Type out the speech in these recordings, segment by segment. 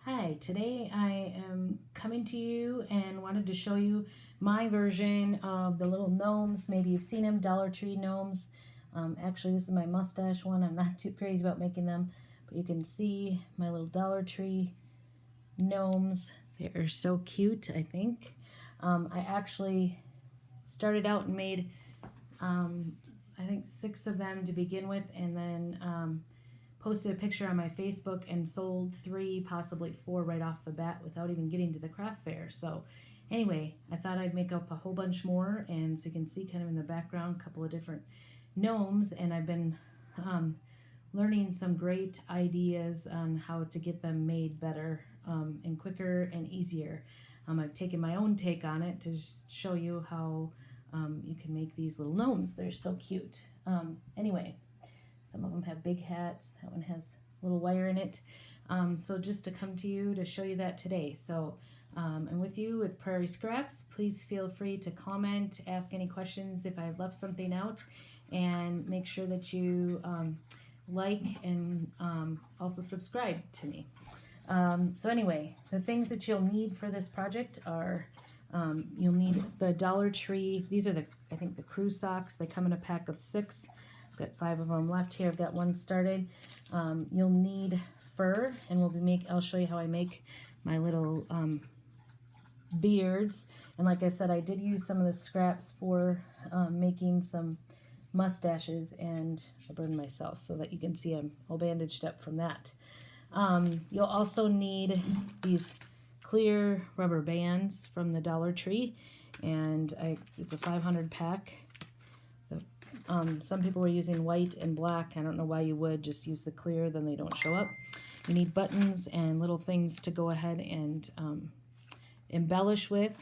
Hi, today I am coming to you and wanted to show you my version of the little gnomes. Maybe you've seen them, Dollar Tree gnomes. Actually, this is my mustache one. I'm not too crazy about making them, but you can see my little Dollar Tree gnomes. They are so cute, I think. I actually started out and made, I think, 6 of them to begin with, and then posted a picture on my Facebook and sold 3, possibly 4 right off the bat without even getting to the craft fair. So anyway, I thought I'd make up a whole bunch more, and so you can see kind of in the background a couple of different gnomes, and I've been learning some great ideas on how to get them made better and quicker and easier. I've taken my own take on it to show you how you can make these little gnomes. They're so cute. Anyway, some of them have big hats. That one has a little wire in it. So just to come to you to show you that today. So I'm with you with Prairie Scraps. Please feel free to comment, ask any questions if I left something out, and make sure that you like and also subscribe to me. So anyway, the things that you'll need for this project are you'll need the Dollar Tree. These are I think the crew socks. They come in a pack of 6. I've got 5 of them left here. I've got one started. You'll need fur, and I'll show you how I make my little beards. And like I said, I did use some of the scraps for making some mustaches, and I burned myself so that you can see I'm all bandaged up from that. You'll also need these clear rubber bands from the Dollar Tree, and it's a 500 pack. Some people were using white and black. I don't know why you would. Just use the clear, then they don't show up. You need buttons and little things to go ahead and embellish with.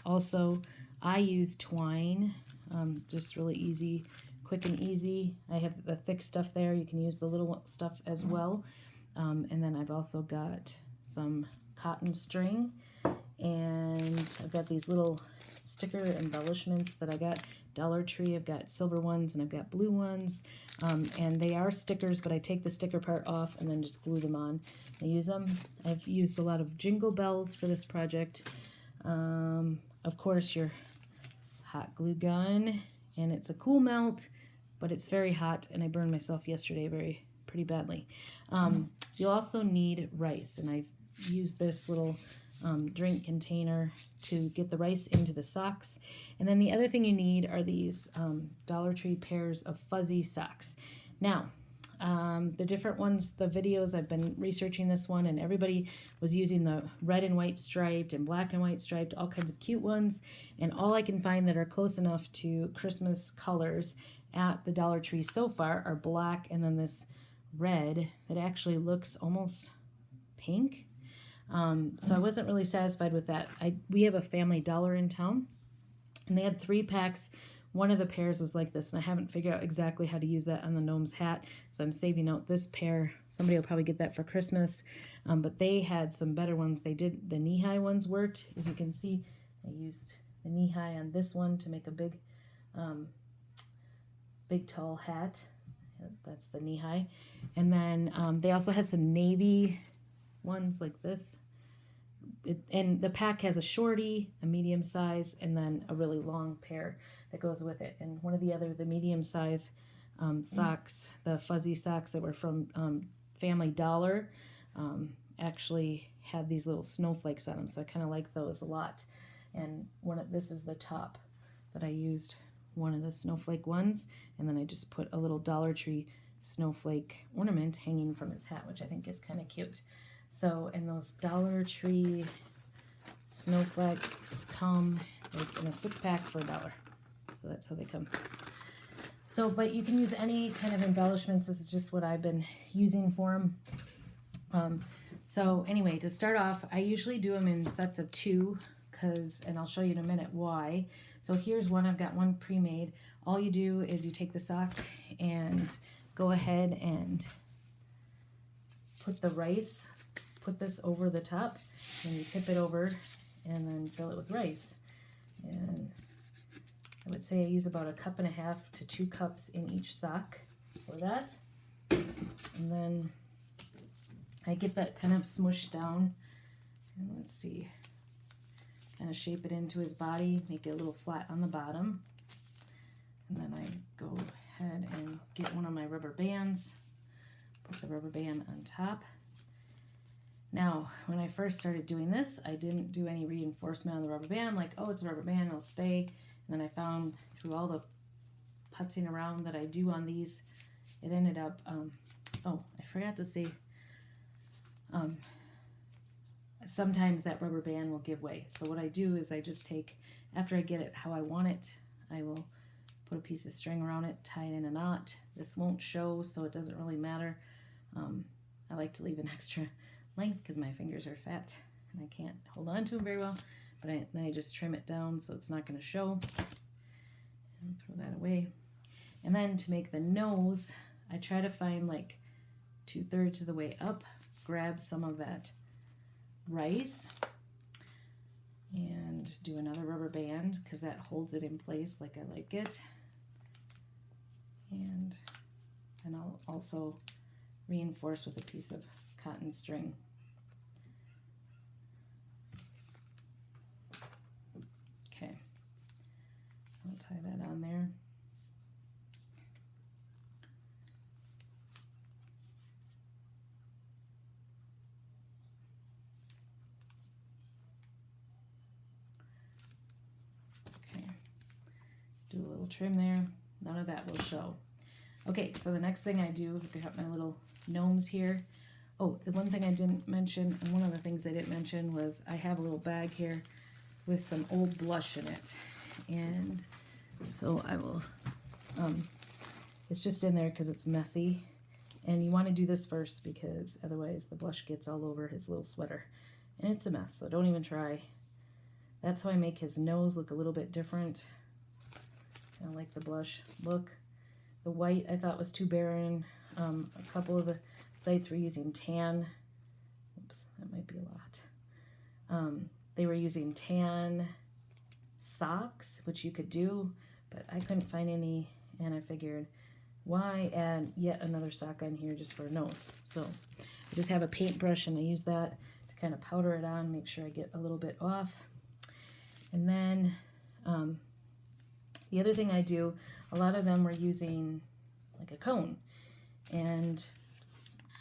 Also, I use twine, just really easy, quick and easy. I have the thick stuff there. You can use the little stuff as well. And then I've also got some cotton string, and I've got these little sticker embellishments that I got Dollar Tree. I've got silver ones and I've got blue ones, and they are stickers, but I take the sticker part off and then just glue them on. I use them. I've used a lot of jingle bells for this project. Of course, your hot glue gun, and it's a cool melt, but it's very hot, and I burned myself yesterday pretty badly. You'll also need rice, and I've used this little drink container to get the rice into the socks. And then the other thing you need are these Dollar Tree pairs of fuzzy socks. Now, the different ones, the videos, I've been researching this one, and everybody was using the red and white striped and black and white striped, all kinds of cute ones, and all I can find that are close enough to Christmas colors at the Dollar Tree so far are black, and then this red that actually looks almost pink. So I wasn't really satisfied with that. We have a Family Dollar in town, and they had 3 packs. One of the pairs was like this, and I haven't figured out exactly how to use that on the gnome's hat, so I'm saving out this pair. Somebody will probably get that for Christmas, but they had some better ones. The knee-high ones worked. As you can see, I used the knee-high on this one to make a big tall hat. That's the knee-high. And then they also had some navy ones like this. And the pack has a shorty, a medium size, and then a really long pair that goes with it. And one of the medium size socks, the fuzzy socks that were from Family Dollar, actually had these little snowflakes on them. So I kind of like those a lot. And this is the top that I used, one of the snowflake ones, and then I just put a little Dollar Tree snowflake ornament hanging from his hat, which I think is kind of cute. So, and those Dollar Tree snowflakes come like in a 6-pack for $1. So that's how they come. So, but you can use any kind of embellishments. This is just what I've been using for them. So anyway, to start off, I usually do them in sets of 2, and I'll show you in a minute why. So here's one. I've got one pre-made. All you do is you take the sock and go ahead and put the rice, put this over the top, and you tip it over and then fill it with rice. And I would say I use about 1.5 cups to 2 cups in each sock for that. And then I get that kind of smushed down And let's see, kind of shape it into his body, make it a little flat on the bottom. And then I go ahead and get one of my rubber bands, put the rubber band on top. Now, when I first started doing this, I didn't do any reinforcement on the rubber band. I'm like, oh, it's a rubber band, it'll stay. And then I found through all the putzing around that I do on these, it ended up, oh, I forgot to say, sometimes that rubber band will give way. So what I do is I just take, after I get it how I want it, I will put a piece of string around it, tie it in a knot. This won't show, so it doesn't really matter. I like to leave an extra length because my fingers are fat and I can't hold on to them very well. But then I just trim it down so it's not going to show. And throw that away. And then to make the nose, I try to find like 2/3 of the way up, grab some of that rice and do another rubber band because that holds it in place like I like it. And I'll also reinforce with a piece of cotton string. Okay, I'll tie that on there. Do a little trim there. None of that will show. Okay, so the next thing I do, I have my little gnomes here. Oh, the one thing I didn't mention, and one of the things I didn't mention was I have a little bag here with some old blush in it. And so I will, it's just in there because it's messy. And you want to do this first because otherwise the blush gets all over his little sweater. And it's a mess, so don't even try. That's how I make his nose look a little bit different. I like the blush look. The white I thought was too barren. A couple of the sites were using tan. Oops, that might be a lot. They were using tan socks, which you could do, but I couldn't find any, and I figured, why add yet another sock on here just for a nose? So I just have a paintbrush, and I use that to kind of powder it on, make sure I get a little bit off. And then the other thing I do, a lot of them were using like a cone and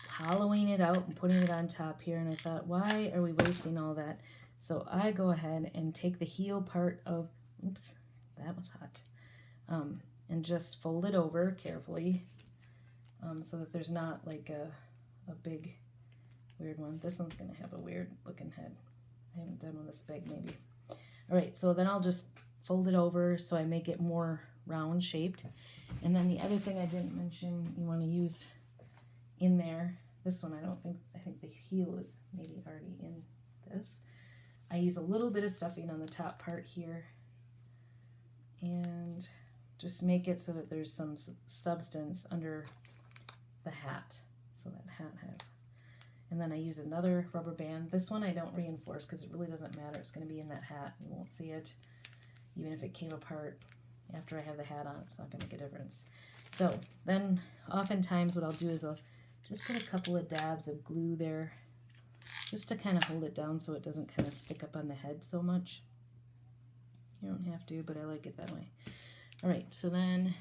hollowing it out and putting it on top here. And I thought, why are we wasting all that? So I go ahead and take the heel part of, oops, that was hot, and just fold it over carefully so that there's not like a big weird one. This one's going to have a weird looking head. I haven't done one this big maybe. All right, so then I'll just fold it over so I make it more round shaped. And then the other thing I didn't mention, you want to use in there, this one I think the heel is maybe already in this. I use a little bit of stuffing on the top part here and just make it so that there's some substance under the hat, so that hat has. And then I use another rubber band. This one I don't reinforce because it really doesn't matter. It's going to be in that hat. You won't see it. Even if it came apart after I have the hat on, it's not going to make a difference. So then oftentimes what I'll do is I'll just put a couple of dabs of glue there just to kind of hold it down so it doesn't kind of stick up on the head so much. You don't have to, but I like it that way. All right, so then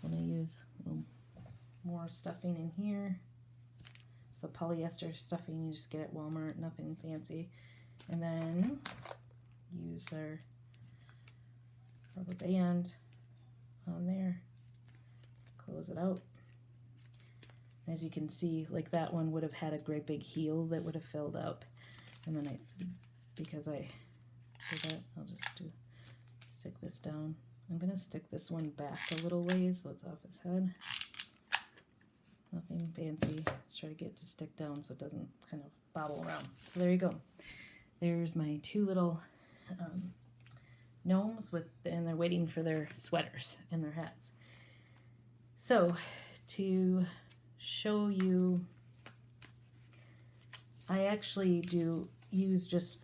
I'm going to use a little more stuffing in here. It's the polyester stuffing you just get at Walmart, nothing fancy. And then use our rubber band on there, close it out. As you can see, like that one would have had a great big heel that would have filled up. And then because I did that, I'll just stick this down. I'm going to stick this one back a little ways so it's off its head. Nothing fancy. Just try to get it to stick down so it doesn't kind of bobble around. So there you go. There's my two little gnomes and they're waiting for their sweaters and their hats. So to show you, I actually use just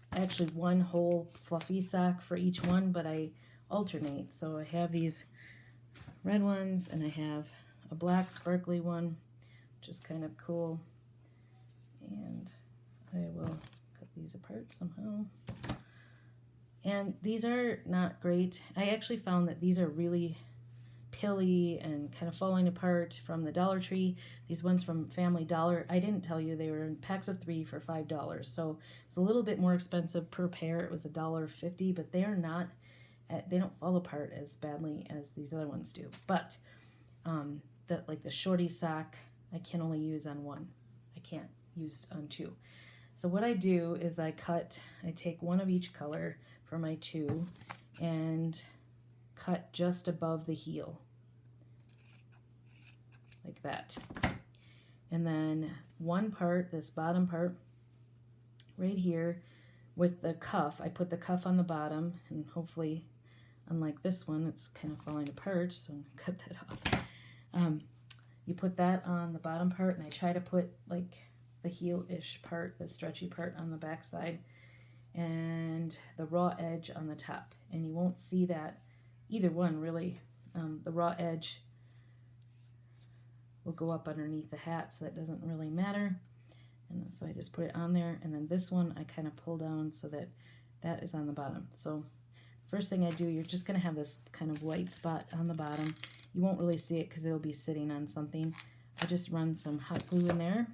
one whole fluffy sock for each one, but I alternate. So I have these red ones and I have a black sparkly one, which is kind of cool. And I will cut these these apart somehow. And these are not great. I actually found that these are really pilly and kind of falling apart from the Dollar Tree. These ones from Family Dollar, I didn't tell you, they were in packs of 3 for $5. So it's a little bit more expensive per pair. It was $1.50, but they are not, they don't fall apart as badly as these other ones do. But like the shorty sock, I can only use on one. I can't use on two. So what I do is I take one of each color for my 2 and cut just above the heel, like that. And then one part, this bottom part right here with the cuff, I put the cuff on the bottom, and hopefully, unlike this one, it's kind of falling apart, so I'm gonna cut that off. You put that on the bottom part, and I try to put like the heel-ish part, the stretchy part on the back side, and the raw edge on the top. And you won't see that, either one really. The raw edge will go up underneath the hat, so that doesn't really matter. And so I just put it on there, and then this one I kind of pull down so that that is on the bottom. So first thing I do, you're just going to have this kind of white spot on the bottom. You won't really see it because it'll be sitting on something. I just run some hot glue in there,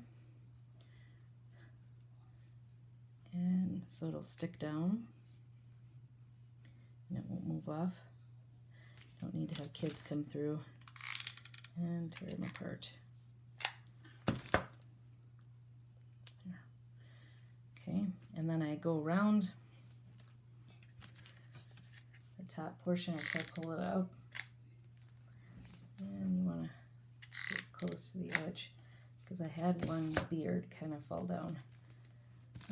and so it'll stick down and it won't move off. Don't need to have kids come through and tear them apart. There. Okay, and then I go around the top portion. I try to pull it out, and you want to get close to the edge because I had one beard kind of fall down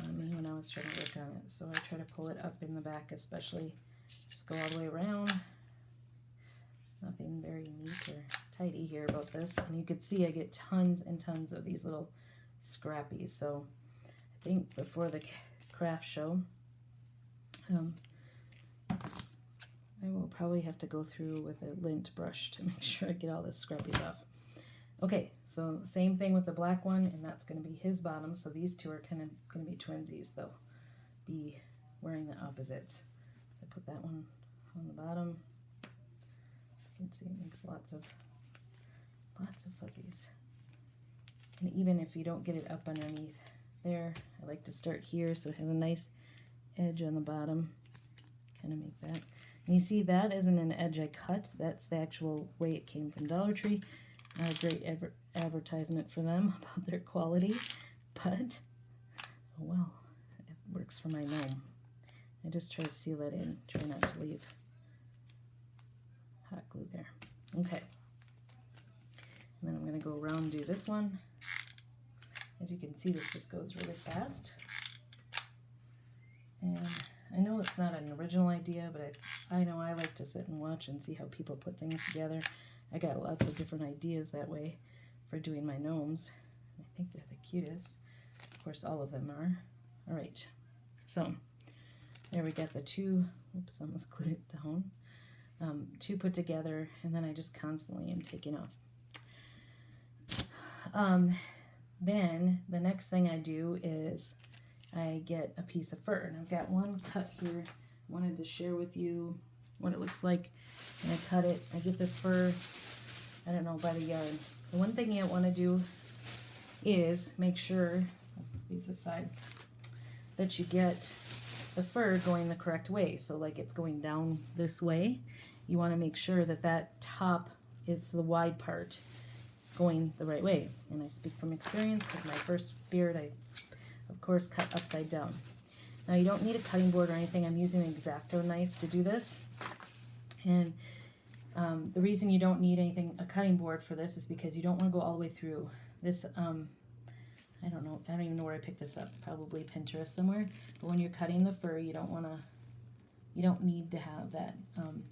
on me when I was trying to work on it. So I try to pull it up in the back, especially. Just go all the way around. Nothing very neat or tidy here about this. And you can see I get tons and tons of these little scrappies. So I think before the craft show, I will probably have to go through with a lint brush to make sure I get all the scrappies off. Okay, so same thing with the black one, and that's going to be his bottom. So these two are kind of going to be twinsies. They'll be wearing the opposites. So I put that one on the bottom. You can see it makes lots of fuzzies. And even if you don't get it up underneath there, I like to start here so it has a nice edge on the bottom. Kind of make that. And you see that isn't an edge I cut. That's the actual way it came from Dollar Tree. Not a great advertisement for them about their quality, but oh well, it works for my gnome. I just try to seal that in, try not to leave hot glue there. Okay, and then I'm going to go around and do this one. As you can see, this just goes really fast. And I know it's not an original idea, but I know I like to sit and watch and see how people put things together. I got lots of different ideas that way for doing my gnomes. I think they're the cutest. Of course, all of them are. All right, so there we got the two. Oops, almost glued it down. Two put together, and then I just constantly am taking off. Then the next thing I do is I get a piece of fur, and I've got one cut here. I wanted to share with you what it looks like. And I cut it. I get this fur, I don't know, by the yard. The one thing you want to do is make sure, these aside, that you get the fur going the correct way. So like it's going down this way. You want to make sure that that top is the wide part going the right way. And I speak from experience because my first beard I, of course, cut upside down. Now you don't need a cutting board or anything. I'm using an X-Acto knife to do this. And the reason you don't need a cutting board for this is because you don't want to go all the way through. This, I don't know, I don't even know where I picked this up, probably Pinterest somewhere. But when you're cutting the fur, you don't need to have that.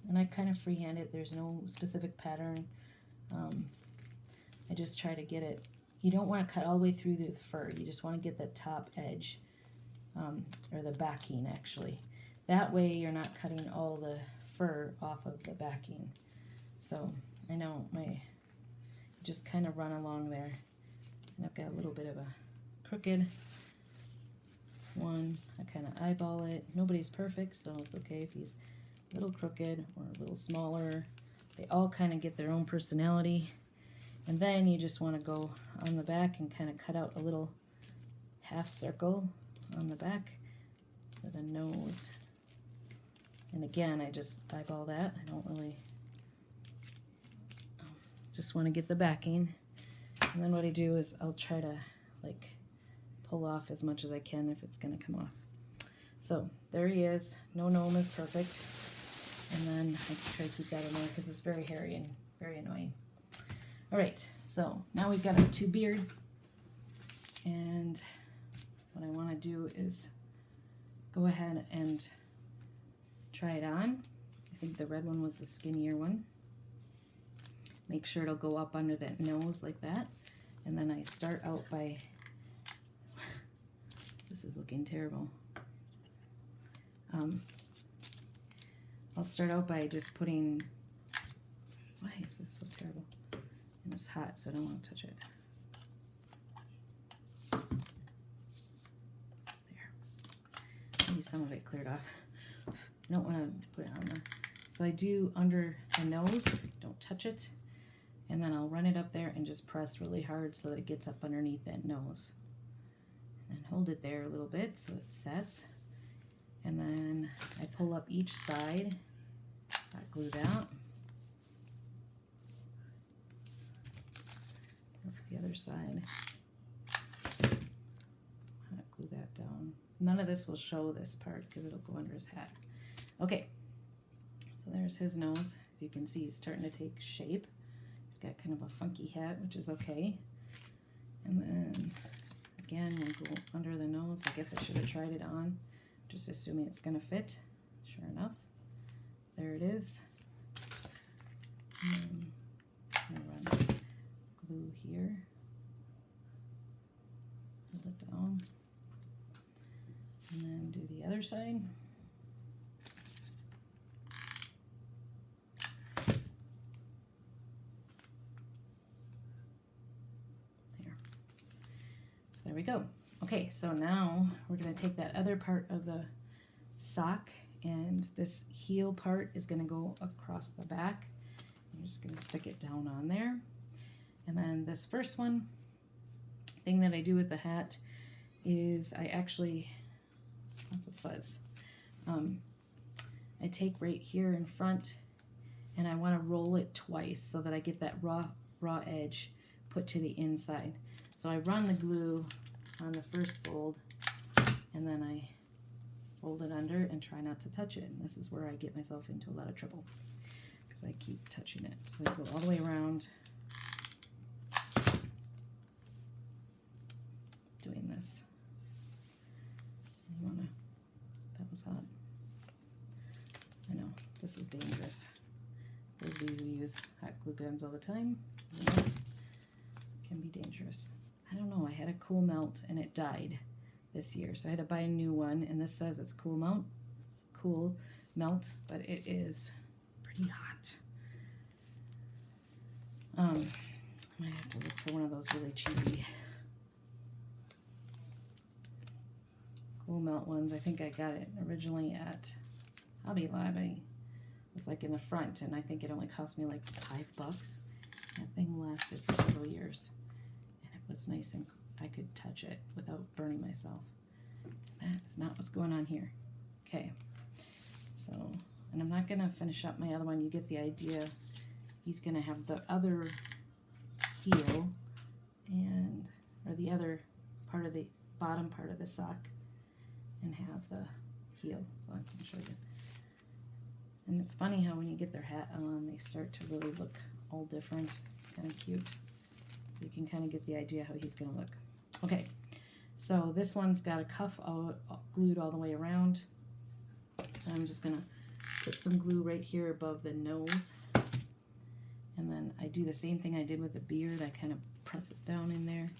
And I kind of freehand it. There's no specific pattern. I just try to get it. You don't want to cut all the way through the fur. You just want to get the top edge, or the backing actually. That way you're not cutting all the fur off of the backing. So I know just kind of run along there. And I've got a little bit of a crooked one. I kind of eyeball it. Nobody's perfect, so it's okay if he's a little crooked or a little smaller. They all kind of get their own personality. And then you just want to go on the back and kind of cut out a little half circle on the back for the nose. And again, I just eyeball that. I don't really, just want to get the backing. And then what I do is I'll try to like pull off as much as I can if it's going to come off. So there he is. No gnome is perfect. And then I try to keep that in there because it's very hairy and very annoying. All right, so now we've got our two beards. And what I want to do is go ahead and try it on. I think the red one was the skinnier one. Make sure it'll go up under that nose like that. And then I start out by, this is looking terrible. I'll start out by just putting, why is this so terrible? And it's hot, so I don't want to touch it. There. Maybe some of it cleared off. I don't want to put it on there. So I do under the nose, don't touch it. And then I'll run it up there and just press really hard so that it gets up underneath that nose. And then hold it there a little bit so it sets. And then I pull up each side, hot glue that. The other side, hot glue that down. None of this will show this part because it'll go under his hat. Okay, so there's his nose. As you can see, he's starting to take shape. He's got kind of a funky hat, which is okay. And then again, we'll go under the nose. I guess I should have tried it on, just assuming it's going to fit. Sure enough, there it is. And I'm going to run glue here. Hold it down. And then do the other side. There. So there we go. Okay, so now we're going to take that other part of the sock, and this heel part is going to go across the back. I'm just going to stick it down on there. And then this first one, thing that I do with the hat is I actually, lots of fuzz. I take right here in front and I want to roll it twice so that I get that raw edge put to the inside. So I run the glue on the first fold and then I fold it under and try not to touch it. And this is where I get myself into a lot of trouble because I keep touching it. So you go all the way around doing this. You wanna, that was hot. I know, this is dangerous. Those of you who use hot glue guns all the time, you know, can be dangerous. I don't know, I had a cool melt and it died this year, so I had to buy a new one, and this says it's cool melt, but it is pretty hot. I might have to look for one of those really cheapy cool melt ones. I think I got it originally at Hobby Lobby. It was like in the front, and I think it only cost me like $5. That thing lasted for several years, and it was nice and I could touch it without burning myself. That's not what's going on here. Okay, so, and I'm not gonna finish up my other one. You get the idea. He's gonna have the other heel and, or the other part of the bottom part of the sock and have the heel. So I can show you. And it's funny how when you get their hat on, they start to really look all different. It's kind of cute. So you can kind of get the idea how he's going to look. Okay, so this one's got a cuff glued all the way around. I'm just going to put some glue right here above the nose. And then I do the same thing I did with the beard. I kind of press it down in there,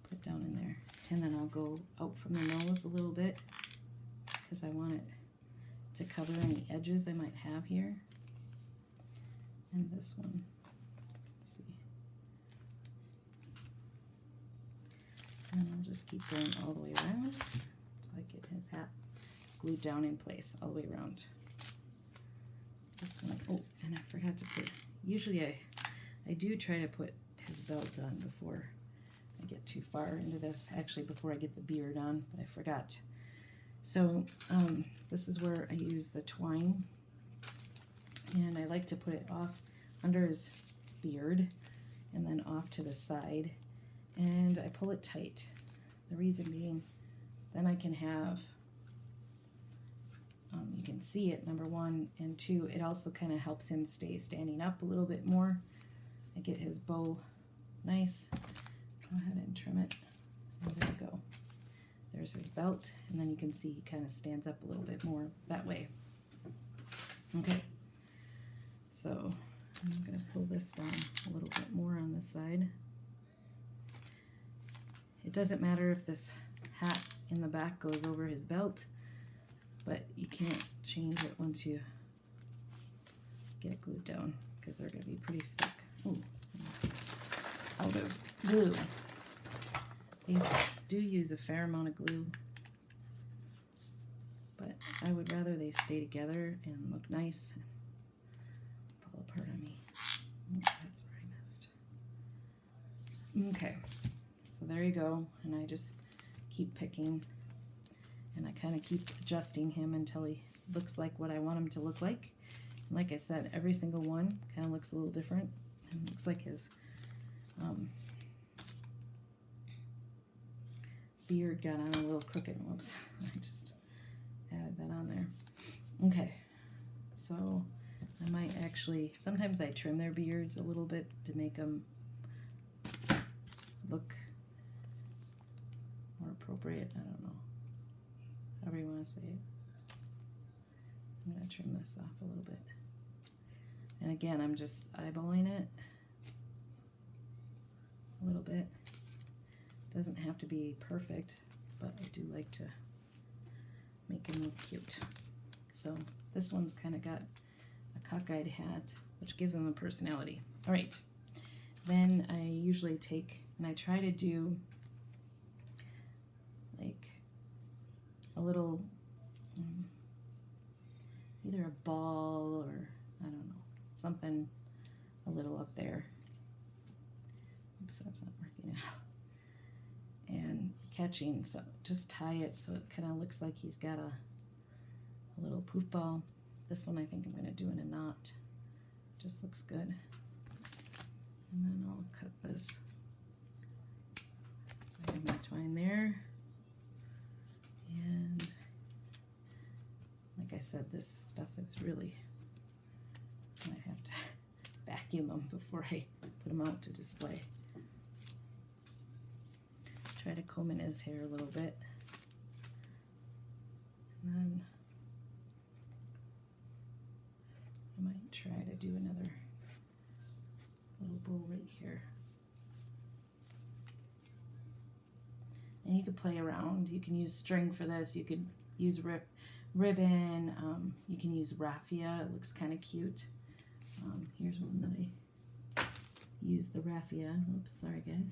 put it down in there. And then I'll go out from the nose a little bit because I want it to cover any edges I might have here. And this one, let's see. And I'll just keep going all the way around until I get glued down in place all the way around. This one, oh, and I forgot to put, usually I do try to put his belt on before I get too far into this, actually before I get the beard on, but I forgot. So this is where I use the twine, and I like to put it off under his beard and then off to the side, and I pull it tight. The reason being, then I can have, you can see it, number one, and two, it also kind of helps him stay standing up a little bit more. I get his bow nice. Go ahead and trim it. Oh, there we go. There's his belt, and then you can see he kind of stands up a little bit more that way. Okay, so I'm going to pull this down a little bit more on this side. It doesn't matter if this hat in the back goes over his belt, but you can't change it once you get it glued down, because they're going to be pretty stuck. Ooh, out of glue. These do use a fair amount of glue, but I would rather they stay together and look nice and fall apart on me. Oh, that's where I missed. Okay, so there you go, and I just keep picking, and I kind of keep adjusting him until he looks like what I want him to look like. And like I said, every single one kind of looks a little different, and looks like his beard got on a little crooked. Whoops, I just added that on there. Okay, so I might actually, sometimes I trim their beards a little bit to make them look more appropriate. I don't know, however you want to say it. I'm going to trim this off a little bit. And again, I'm just eyeballing it a little bit. Doesn't have to be perfect, but I do like to make him look cute. So this one's kind of got a cockeyed hat, which gives him a personality. All right, then I usually take, and I try to do like a little, either a ball or, I don't know, something a little up there. Oops, that's not working out. And catching, so just tie it so it kind of looks like he's got a little poof ball. This one I think I'm going to do in a knot. Just looks good. And then I'll cut this. I have my twine there. And like I said, this stuff is really, I might have to vacuum them before I put them out to display. Try to comb in his hair a little bit. And then I might try to do another little bow right here. And you could play around. You can use string for this. You could use ribbon. You can use raffia. It looks kind of cute. Here's one that I use the raffia. Oops, sorry guys.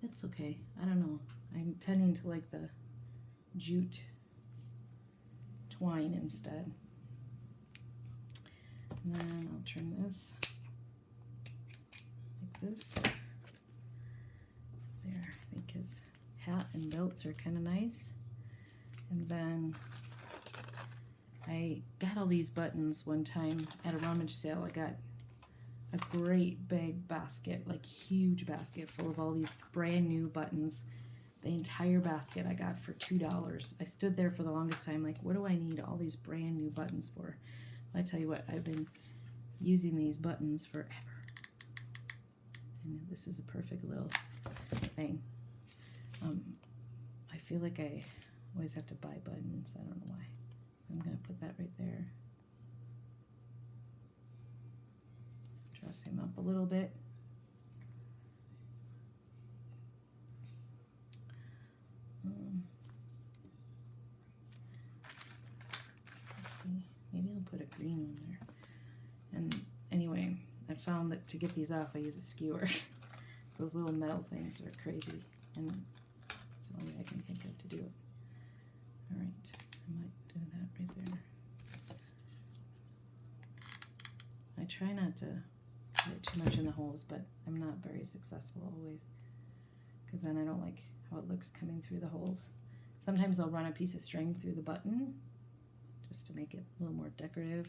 It's okay. I don't know. I'm tending to like the jute twine instead. And then I'll trim this like this. There, I think his hat and belts are kind of nice. And then I got all these buttons one time at a rummage sale. I got a great big basket, like huge basket full of all these brand new buttons. The entire basket I got for $2. I stood there for the longest time like, what do I need all these brand new buttons for? I tell you what, I've been using these buttons forever. And this is a perfect little thing. I feel like I always have to buy buttons. I don't know why. I'm going to put that right there. Dress him up a little bit. Let's see. Maybe I'll put a green one there. And anyway, I found that to get these off, I use a skewer. So those little metal things are crazy. And it's the only way I can think of to do it. All right, I might do that right there. I try not to get too much in the holes, but I'm not very successful always, because then I don't like how it looks coming through the holes. Sometimes I'll run a piece of string through the button just to make it a little more decorative.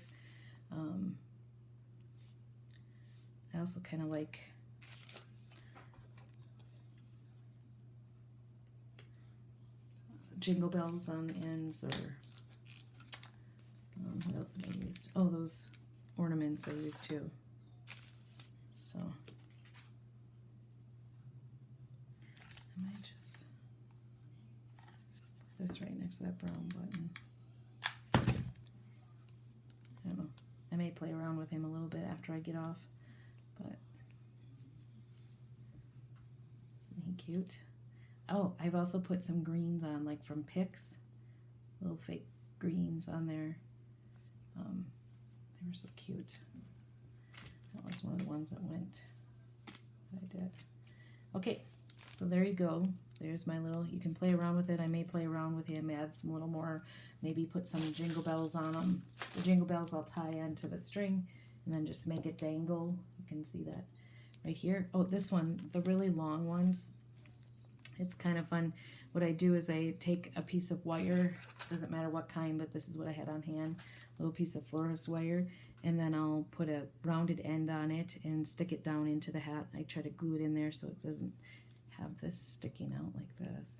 I also kind of like jingle bells on the ends, or what else have I used? Oh, those ornaments I use too. So I might just put this right next to that brown button. I don't know. I may play around with him a little bit after I get off, but isn't he cute? Oh, I've also put some greens on, like from Pix, little fake greens on there. They were so cute. That was one of the ones that went, that I did. Okay, so there you go. There's my little, you can play around with it. I may play around with him, add some little more, maybe put some jingle bells on them. The jingle bells I'll tie onto the string and then just make it dangle. You can see that right here. Oh, this one, the really long ones, it's kind of fun. What I do is I take a piece of wire, doesn't matter what kind, but this is what I had on hand, a little piece of florist wire, and then I'll put a rounded end on it and stick it down into the hat. I try to glue it in there so it doesn't have this sticking out like this.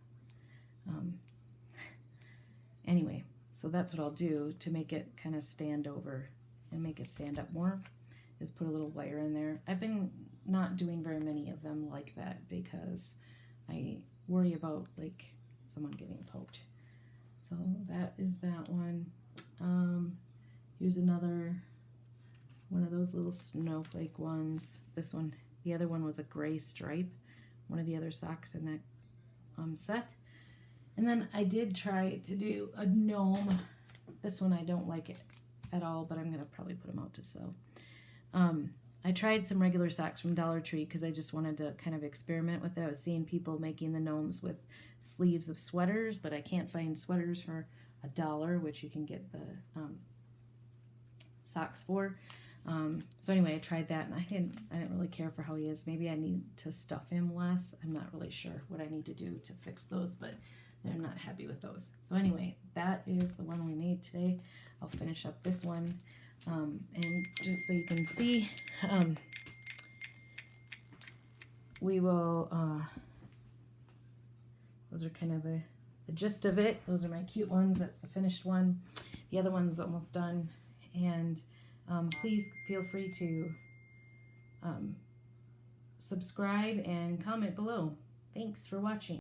Anyway, so that's what I'll do to make it kind of stand over and make it stand up more, is put a little wire in there. I've been not doing very many of them like that because I worry about like someone getting poked. So that is that one. Here's another one of those little snowflake ones. This one, the other one was a gray stripe, one of the other socks in that set. And then I did try to do a gnome. This one I don't like it at all, but I'm gonna probably put them out to sell. I tried some regular socks from Dollar Tree because I just wanted to kind of experiment with it. I was seeing people making the gnomes with sleeves of sweaters, but I can't find sweaters for $1, which you can get the socks for. So anyway, I tried that, and I didn't really care for how he is. Maybe I need to stuff him less. I'm not really sure what I need to do to fix those, but I'm not happy with those. So anyway, that is the one we made today. I'll finish up this one. And just so you can see, we will, those are kind of the gist of it. Those are my cute ones. That's the finished one. The other one's almost done. And please feel free to subscribe and comment below. Thanks for watching.